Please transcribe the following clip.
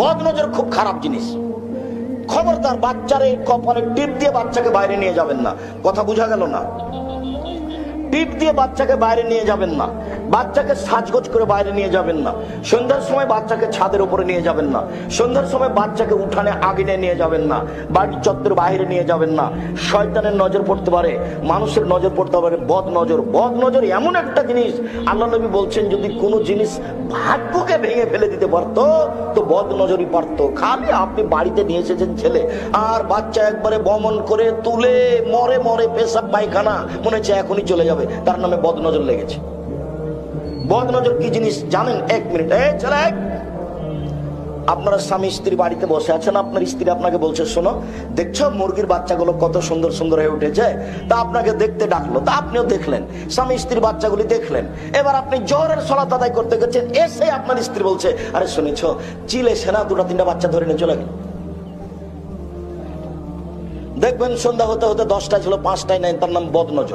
বদ নজর খুব খারাপ জিনিস। খবরদার বাচ্চারে কপালে টিপ দিয়ে বাচ্চাকে বাইরে নিয়ে যাবেন না। কথা বোঝা গেল না? টিপ দিয়ে বাচ্চাকে বাইরে নিয়ে যাবেন না, বাচ্চাকে সাজগোজ করে বাইরে নিয়ে যাবেন না, সন্ধ্যার সময় বাচ্চাকে ছাদের উপরে নিয়ে যাবেন না, সন্ধ্যার সময় বাচ্চাকে উঠানে আগুনে নিয়ে যাবেন না, বাড়ির চত্বর বাইরে নিয়ে যাবেন না। শয়তানের নজর পড়তে পারে, মানুষের নজর পড়তে পারে। বদ নজর, বদ নজর এমন একটা জিনিস, আল্লাহ নবী বলছেন যদি কোনো জিনিস ভাগ্যকে ভেঙে ফেলে দিতে পারতো তো বদ নজরই পারতো। খালি আপনি বাড়িতে নিয়ে এসেছেন ছেলে, আর বাচ্চা একবারে বমন করে তুলে মরে মরে পেশাব পায়খানা, মনে হচ্ছে এখনই চলে যাবে, তার নামে বদ নজর লেগেছে। বদ নজর কি জিনিস জানেন? এক মিনিট, ছেলে, আপনারা স্বামী স্ত্রী বাড়িতে বসে আছেন, আপনার স্ত্রী আপনাকে বলছে শোনো, দেখছো মুরগির বাচ্চাগুলো কত সুন্দর সুন্দর হয়ে উঠেছে, তা আপনাকে দেখতে ডাকলো, তা আপনিও দেখলেন, স্বামী স্ত্রী বাচ্চাগুলি দেখলেন। এবার আপনি জোহরের সালাত আদায় করতে গেছেন, এসে আপনার স্ত্রী বলছে আরে শুনেছো চিলে সেনা দুটা তিনটা বাচ্চা ধরে নিয়ে চলে গেল। দেখবেন সন্ধ্যা হতে হতে 10টায় ছিল 5টায় নাই, তার নাম বদ নজর।